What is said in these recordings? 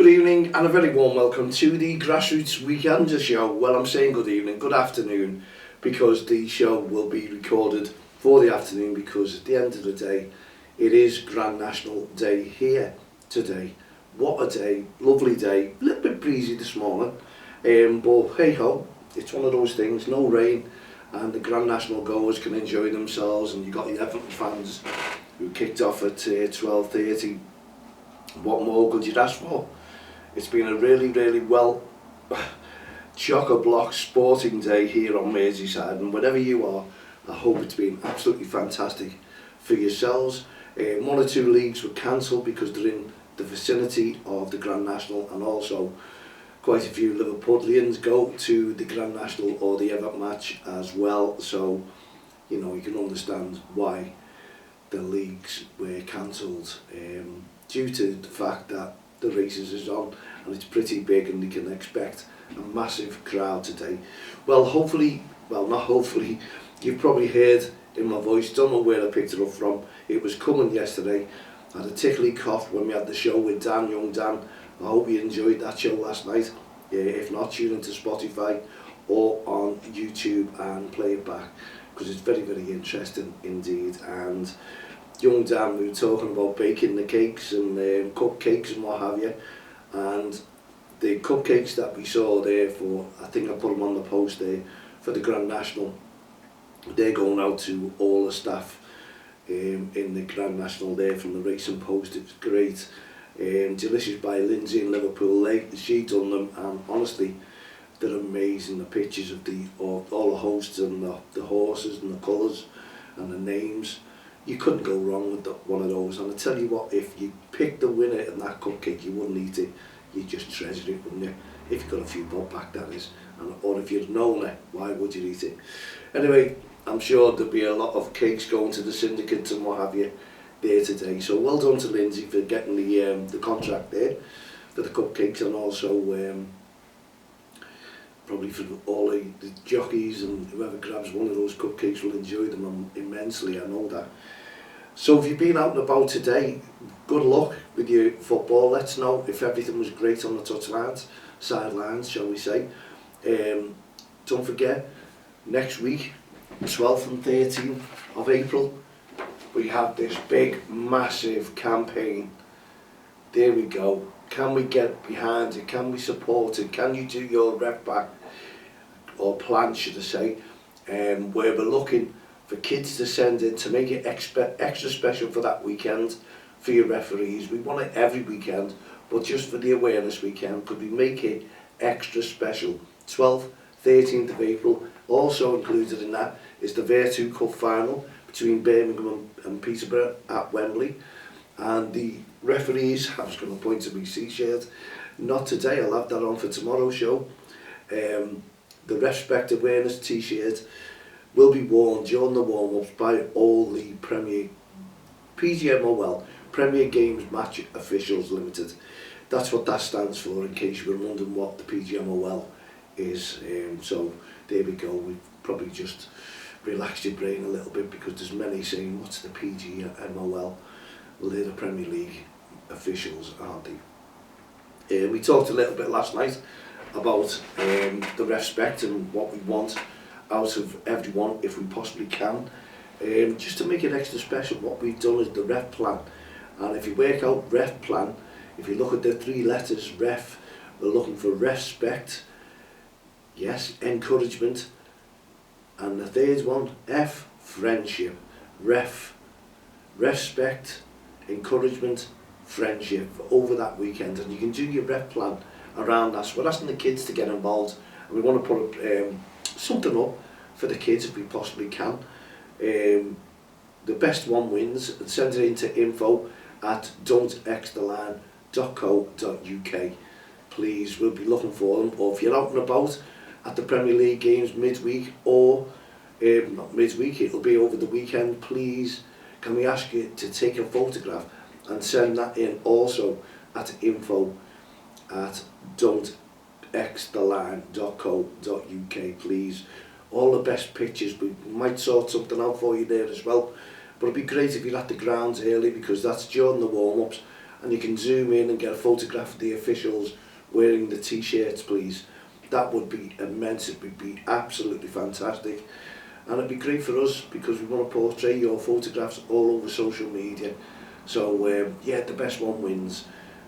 Good evening and a very warm welcome to the Grassroots Weekender show. Well, I'm saying good evening, good afternoon, because the show will be recorded for the afternoon, because at the end of the day, it is Grand National Day here today. What a day, lovely day, a little bit breezy this morning, but hey ho, it's one of those things, no rain, and the Grand National goers can enjoy themselves, and you've got the Everton fans who kicked off at 12:30. What more could you ask for? It's been a really well chock-a-block sporting day here on Merseyside, and wherever you are, I hope it's been absolutely fantastic for yourselves. One or two leagues were cancelled because they're in the vicinity of the Grand National, and also quite a few Liverpudlians go to the Grand National or the Everton match as well, so you know, you can understand why the leagues were cancelled, due to the fact that the races is on and it's pretty big and you can expect a massive crowd today. Well, hopefully, well not hopefully, you've probably heard in my voice, don't know where I picked it up from, it was coming yesterday. I had a tickly cough when we had the show with Dan, young Dan. I hope you enjoyed that show last night. If not, tune into Spotify or on YouTube and play it back, because it's very interesting indeed. And young Dan, we were talking about baking the cakes and cupcakes and what have you, and the cupcakes that we saw there for, I think I put them on the post there, for the Grand National, they're going out to all the staff in the Grand National there from the Racing Post. It's great, delicious by Lindsay in Liverpool. She done them, and honestly they're amazing. The pictures of all the hosts and the horses and the colours and the names, you couldn't go wrong with one of those. And I tell you what, if you picked the winner in that cupcake, you wouldn't eat it, you'd just treasure it, wouldn't you? If you got a few bob back, that is, or if you'd known it, why would you eat it? Anyway, I'm sure there'll be a lot of cakes going to the syndicates and what have you there today. So well done to Lindsay for getting the contract there for the cupcakes, and also probably for all the jockeys, and whoever grabs one of those cupcakes will enjoy them immensely, I know that. So if you've been out and about today, good luck with your football. Let's know if everything was great on the touchlines, sidelines shall we say. Don't forget, next week, 12th and 13th of April, we have this big massive campaign. There we go. Can we get behind it? Can we support it? Can you do your ref back, or plan should I say, where we're looking for kids to send in to make it extra special for that weekend for your referees. We want it every weekend, but just for the awareness weekend, could we make it extra special? 12th, 13th of April. Also included in that is the Virtu Cup final between Birmingham and Peterborough at Wembley. And the referees, I was going to point to my C-shirt, not today, I'll have that on for tomorrow's show. The REFspect awareness t-shirt will be worn during the warm-ups by all the PGMOL, Premier Games Match Officials Limited. That's what that stands for, in case you were wondering what the PGMOL is. So there we go, we've probably just relaxed your brain a little bit, because there's many saying, what's the PGMOL? Well, they're the Premier League officials, aren't they? We talked a little bit last night about the REFspect and what we want out of everyone if we possibly can. Just to make it extra special, what we've done is the ref plan. And if you work out ref plan, if you look at the three letters ref, we're looking for REFspect, yes, encouragement, and the third one, F, friendship. REFspect, encouragement, friendship over that weekend, and you can do your ref plan around that. So we're asking the kids to get involved, and we want to put something up for the kids if we possibly can. The best one wins, and send it into info@don'txtheline.co.uk. please, we'll be looking for them. Or if you're out and about at the Premier League games midweek, or not midweek, it'll be over the weekend, please can we ask you to take a photograph and send that in also at info@don'txtheline.co.uk, please. All the best pictures, we might sort something out for you there as well, but it'd be great if you're at the grounds early, because that's during the warm-ups, and you can zoom in and get a photograph of the officials wearing the t-shirts, please. That would be immense. It would be absolutely fantastic, and it'd be great for us because we want to portray your photographs all over social media. So yeah, the best one wins.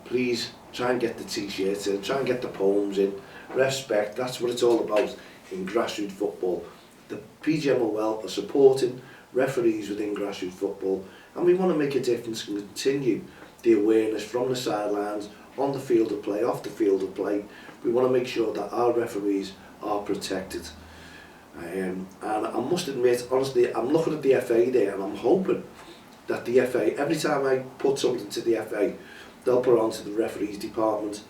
Please try and get the t-shirts in, try and get the poems in. Respect, that's what it's all about in grassroots football. The PGMOL are supporting referees within grassroots football, and we want to make a difference and continue the awareness from the sidelines, on the field of play, off the field of play. We want to make sure that our referees are protected. And I must admit, honestly, I'm looking at the FA there and I'm hoping that the FA, every time I put something to the FA, they'll put it onto the referees department,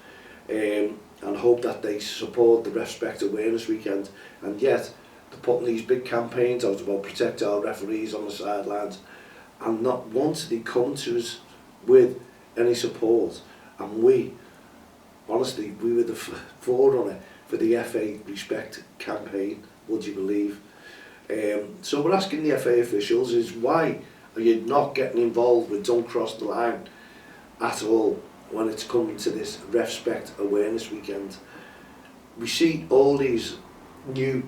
and hope that they support the REFspect Awareness Weekend. And yet, they're putting these big campaigns out about protect our referees on the sidelines, and not once they come to us with any support. And we, honestly, we were the forerunner for the FA Respect campaign, would you believe? So we're asking the FA officials is, why are you not getting involved with Don't Cross the Line at all when it's coming to this REFspect Awareness Weekend? We see all these new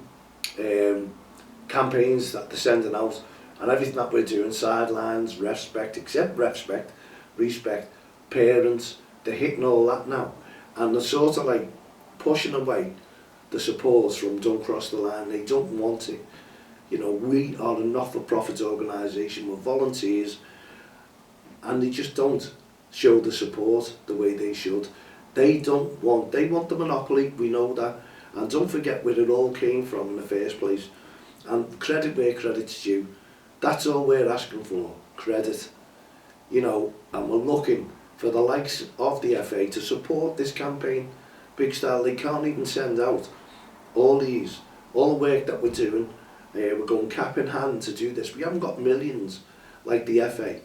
campaigns that they're sending out, and everything that we're doing, sidelines, REFspect, except REFspect, respect, parents, they're hitting all that now, and they're sort of like pushing away the support from Don't Cross the Line. They don't want it. You know, we are a not-for-profit organisation, we're volunteers, and they just don't show the support the way they should. They want the monopoly, we know that, and don't forget where it all came from in the first place. And credit where credit's due. That's all we're asking for, credit. You know, and we're looking for the likes of the FA to support this campaign. Big style, they can't even send out all the work that we're doing. We're going cap in hand to do this. We haven't got millions like the FA.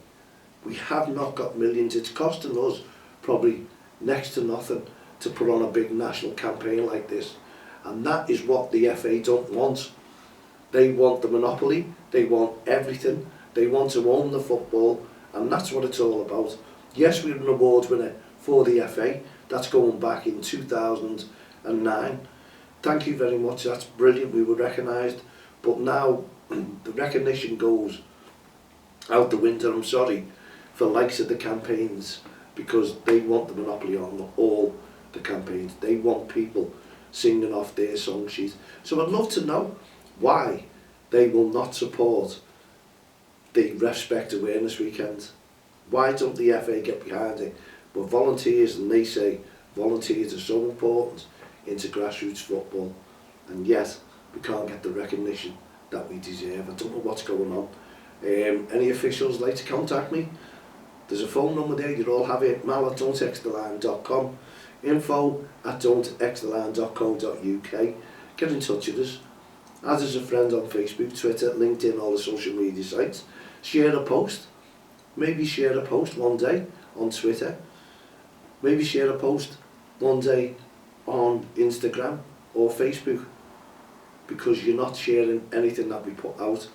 We have not got millions. It's costing us probably next to nothing to put on a big national campaign like this. And that is what the FA don't want. They want the monopoly, they want everything, they want to own the football, and that's what it's all about. Yes, we're an award winner for the FA, that's going back in 2009. Thank you very much, that's brilliant, we were recognised, but now the recognition goes out the window, I'm sorry, for the likes of the campaigns, because they want the monopoly on all the campaigns. They want people singing off their song sheet. So I'd love to know why they will not support the REFspect Awareness Weekend. Why don't the FA get behind it? We're volunteers, and they say volunteers are so important into grassroots football, and yet we can't get the recognition that we deserve. I don't know what's going on. Any officials like to contact me? There's a phone number there, you all have it, mal@don'txtheline.com, info@don'txtheline.co.uk. Get in touch with us. Add us a friend on Facebook, Twitter, LinkedIn, all the social media sites. Share a post. Maybe share a post one day on Twitter. Maybe share a post one day on Instagram or Facebook, because you're not sharing anything that we put out,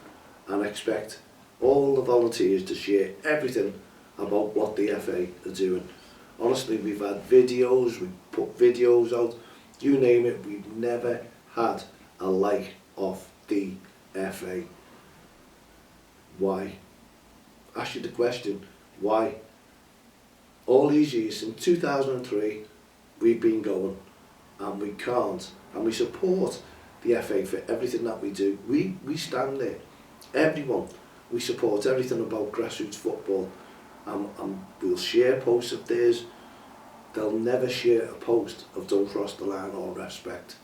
and expect all the volunteers to share everything about what the FA are doing. Honestly, we've had videos, we put videos out, you name it, we've never had a like of the FA. Why? Ask you the question, why? All these years, since 2003, we've been going, and we can't, and we support the FA for everything that we do. We stand there, everyone, we support everything about grassroots football, and we'll share posts of theirs. They'll never share a post of Don't Cross the Line or REFspect.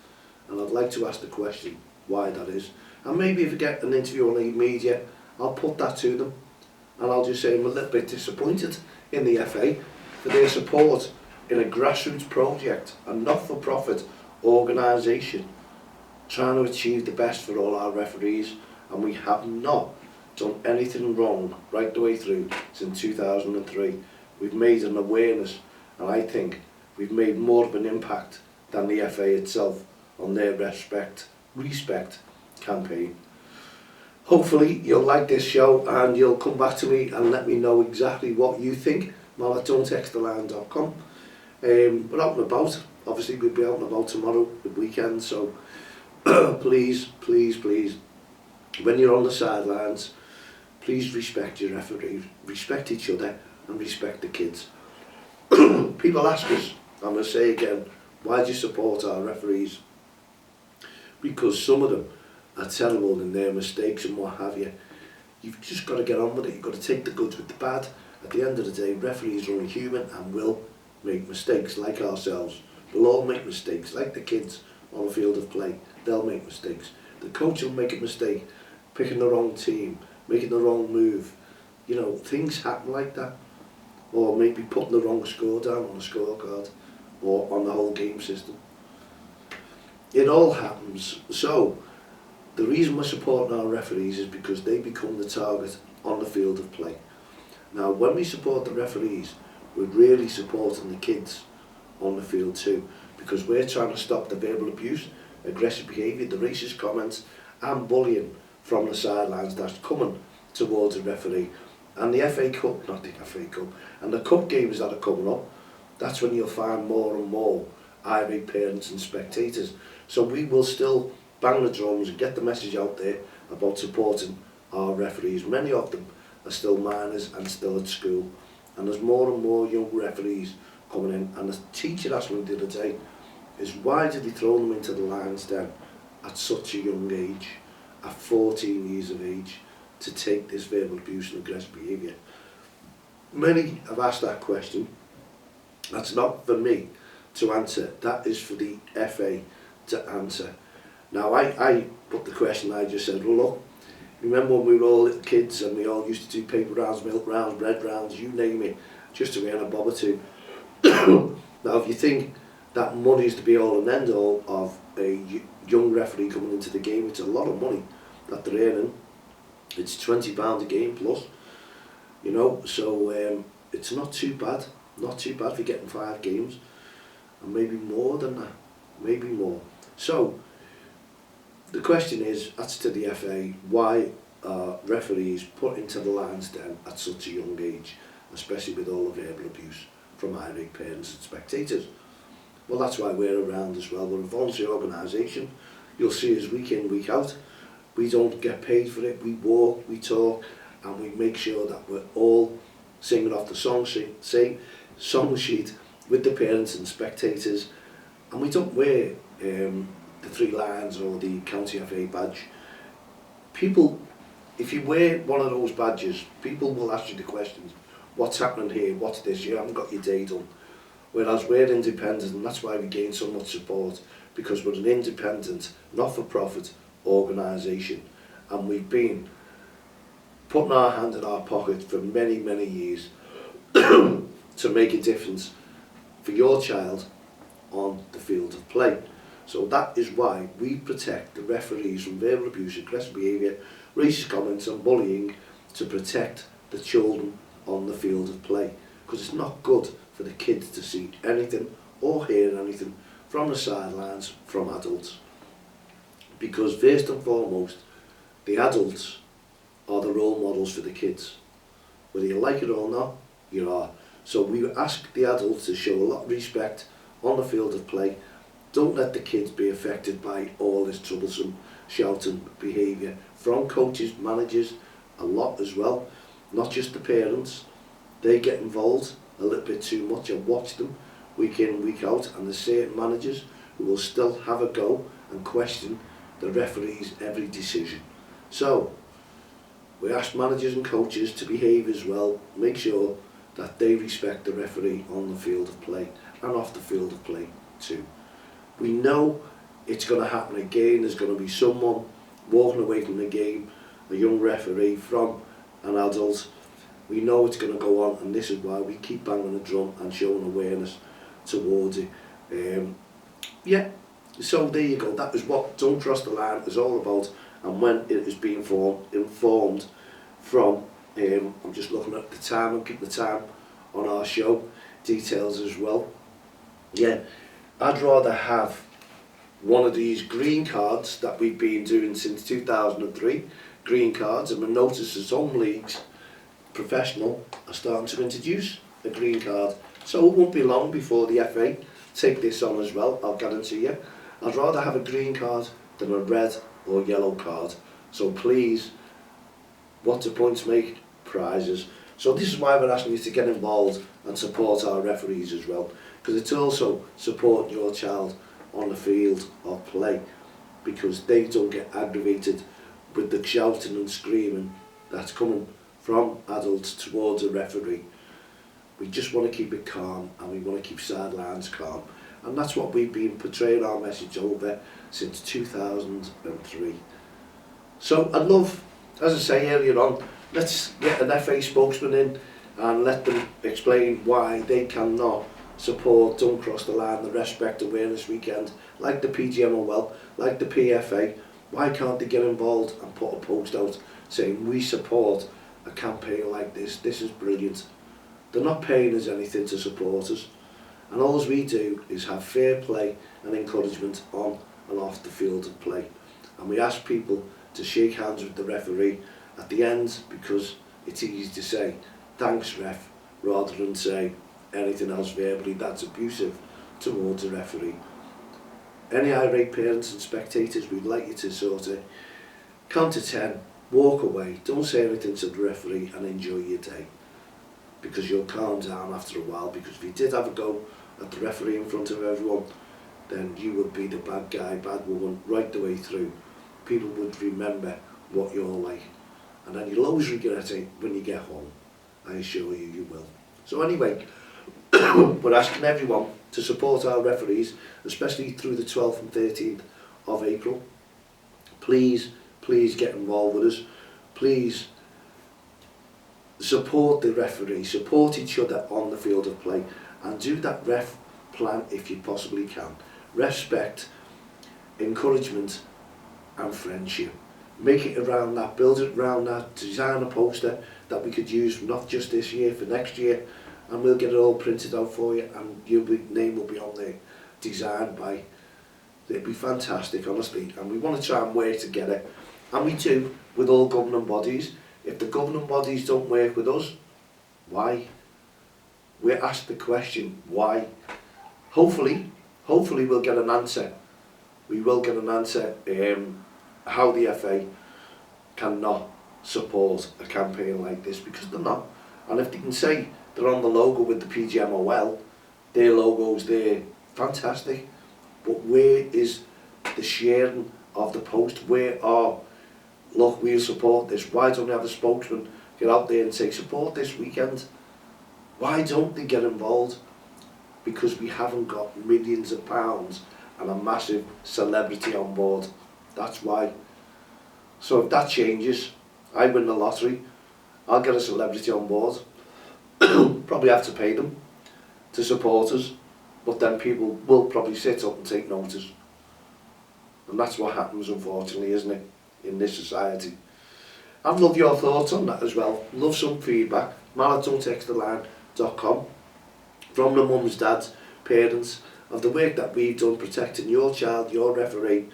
And I'd like to ask the question why that is. And maybe if I get an interview on the media, I'll put that to them, and I'll just say I'm a little bit disappointed in the FA for their support in a grassroots project, a not-for-profit organisation trying to achieve the best for all our referees, and we have not done anything wrong right the way through since 2003. We've made an awareness, and I think we've made more of an impact than the FA itself on their respect campaign. Hopefully you'll like this show and you'll come back to me and let me know exactly what you think mal@don'txtheline.com. We're out and about. Obviously we'll be out and about tomorrow, the weekend, so please, when you're on the sidelines, please respect your referee, respect each other and respect the kids. People ask us, I'm going to say again, why do you support our referees? Because some of them are terrible in their mistakes and what have you. You've just got to get on with it. You've got to take the good with the bad. At the end of the day, referees are only human and will make mistakes like ourselves. We'll all make mistakes, like the kids on the field of play. They'll make mistakes. The coach will make a mistake, picking the wrong team, making the wrong move. You know, things happen like that. Or maybe putting the wrong score down on a scorecard or on the whole game system. It all happens. So, the reason we're supporting our referees is because they become the target on the field of play. Now, when we support the referees, we're really supporting the kids on the field too, because we're trying to stop the verbal abuse, aggressive behaviour, the racist comments and bullying from the sidelines that's coming towards the referee. And the FA Cup, not the FA Cup, and the cup games that are coming up, that's when you'll find more and more irate parents and spectators. So we will still bang the drums and get the message out there about supporting our referees. Many of them are still minors and still at school, and there's more and more young referees coming in. And the teacher asked me the other day, is why did they throw them into the Lions Den at such a young age, at 14 years of age, to take this verbal abuse and aggressive behaviour? Many have asked that question. That's not for me to answer, that is for the FA to answer. Now I put the question, I just said, well look, remember when we were all little kids and we all used to do paper rounds, milk rounds, bread rounds, you name it, just to earn a bob or two. Now if you think that money is to be all and end all of a young referee coming into the game, it's a lot of money that they're earning. It's £20 a game plus, you know, so it's not too bad for getting 5 games, and maybe more than that, maybe more. So the question is, that's to the FA, why are referees put into the Lions Den at such a young age, especially with all the verbal abuse from irate parents and spectators? Well, that's why we're around as well. We're a voluntary organisation. You'll see us week in, week out. We don't get paid for it. We walk, we talk, and we make sure that we're all singing off the song sheet with the parents and spectators. And we don't wear the 3 lions or the county FA badge. People, if you wear one of those badges, people will ask you the questions, what's happening here, what's this, you haven't got your day done. Whereas we're independent, and that's why we gain so much support, because we're an independent, not-for-profit organisation, and we've been putting our hand in our pocket for many, many years to make a difference for your child on the field of play. So that is why we protect the referees from verbal abuse, aggressive behaviour, racist comments and bullying, to protect the children on the field of play. Because it's not good for the kids to see anything or hear anything from the sidelines from adults. Because first and foremost, the adults are the role models for the kids. Whether you like it or not, you are. So we ask the adults to show a lot of respect on the field of play. Don't let the kids be affected by all this troublesome shouting behaviour from coaches, managers, a lot as well. Not just the parents. They get involved a little bit too much. I watch them week in, week out, and there's certain managers who will still have a go and question the referee's every decision. So we ask managers and coaches to behave as well, make sure that they respect the referee on the field of play and off the field of play too. We know it's going to happen again. There's going to be someone walking away from the game, a young referee from an adult. We know it's going to go on, and this is why we keep banging the drum and showing awareness towards it. Yeah, so there you go. That is what Don't Cross the Line is all about, and when it is being informed from, I'm just looking at the time and keep the time on our show, details as well. Yeah, I'd rather have one of these green cards that we've been doing since 2003, green cards, and we notice that some leagues, professional, are starting to introduce a green card. So it won't be long before the FA take this on as well, I'll guarantee you. I'd rather have a green card than a red or yellow card. So please, what do points make? Prizes. So this is why we're asking you to get involved and support our referees as well, because it's also support your child on the field of play, because they don't get aggravated with the shouting and screaming that's coming from adults towards a referee. We just want to keep it calm, and we want to keep sidelines calm, and that's what we've been portraying our message over since 2003. So I'd love, as I say earlier on, let's get an FA spokesman in and let them explain why they cannot support Don't Cross the Line, the REFspect Awareness Weekend, like the PGMOL, like the PFA. Why can't they get involved and put a post out saying we support a campaign like this? This is brilliant. They're not paying us anything to support us, and all we do is have fair play and encouragement on and off the field of play. And we ask people to shake hands with the referee at the end, because it's easy to say thanks ref rather than say anything else verbally that's abusive towards a referee. Any irate parents and spectators, we'd like you to sort of count to 10, walk away, don't say anything to the referee, and enjoy your day, because you'll calm down after a while. Because if you did have a go at the referee in front of everyone, then you would be the bad guy, bad woman right the way through. People would remember what you're like, and then you'll always regret it when you get home. I assure you, you will. So anyway, we're asking everyone to support our referees, especially through the 12th and 13th of April. Please, please get involved with us. Please support the referee, support each other on the field of play, and do that ref plan if you possibly can. REFspect, encouragement and friendship. Make it around that, build it around that, design a poster that we could use not just this year, for next year, and we'll get it all printed out for you, and your name will be on there, designed by. It'd be fantastic, honestly, and we want to try and work together, and we do with all governing bodies. If the governing bodies don't work with us, why? We're asked the question, why? Hopefully we'll get an answer. We will get an answer how the FA cannot support a campaign like this, because they're not. And if they can say they're on the logo with the PGMOL, their logo's there, fantastic. But where is the sharing of the post? Where are, look, we'll support this? Why don't we have a spokesman get out there and say support this weekend? Why don't they get involved? Because we haven't got millions of pounds and a massive celebrity on board. That's why. So if that changes, I win the lottery, I'll get a celebrity on board. Probably have to pay them to support us, but then people will probably sit up and take notice. And that's what happens, unfortunately, isn't it, in this society. I'd love your thoughts on that as well. Love some feedback. mail@don'ttexttheline.com from the mums, dads, parents, of the work that we've done protecting your child, your referee,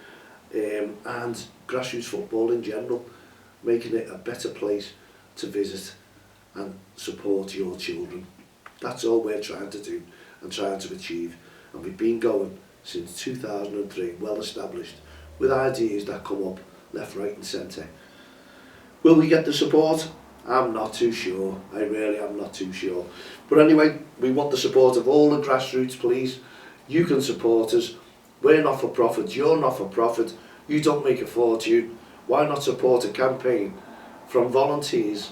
and grassroots football in general, making it a better place to visit and support your children. That's all we're trying to do and trying to achieve, and we've been going since 2003, well established, with ideas that come up left, right and centre. Will we get the support? I'm not too sure. I really am not too sure. But anyway, we want the support of all the grassroots, please. You can support us. We're not for profit, you're not for profit, you don't make a fortune. Why not support a campaign from volunteers,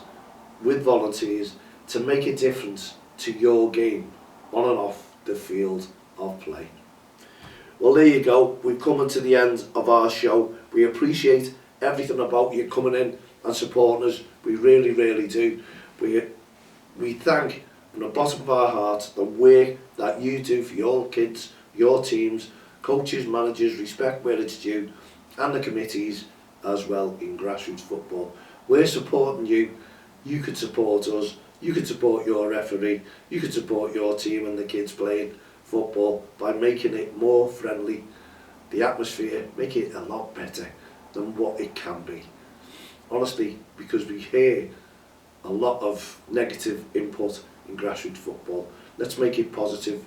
with volunteers, to make a difference to your game on and off the field of play? Well, there you go. We've come to the end of our show. We appreciate everything about you coming in and supporting us. We really, really do. We thank from the bottom of our hearts the work that you do for your kids, your teams, coaches, managers, respect where it's due, and the committees as well in grassroots football. We're supporting you. You could support us. You could support your referee. You could support your team and the kids playing football by making it more friendly. The atmosphere, make it a lot better than what it can be. Honestly, because we hear a lot of negative input in grassroots football. Let's make it positive.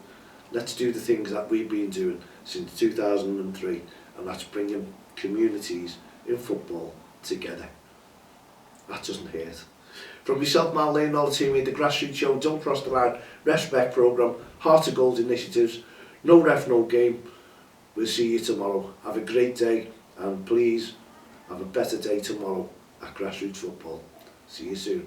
Let's do the things that we've been doing since 2003, and that's bringing communities in football together. That doesn't hurt. From myself, Mal Lane, and all the team here, the Grassroots Show, Don't Cross the Line, REFspect programme, Heart of Goals initiatives, no ref, no game. We'll see you tomorrow. Have a great day, and please have a better day tomorrow at Grassroots Football. See you soon.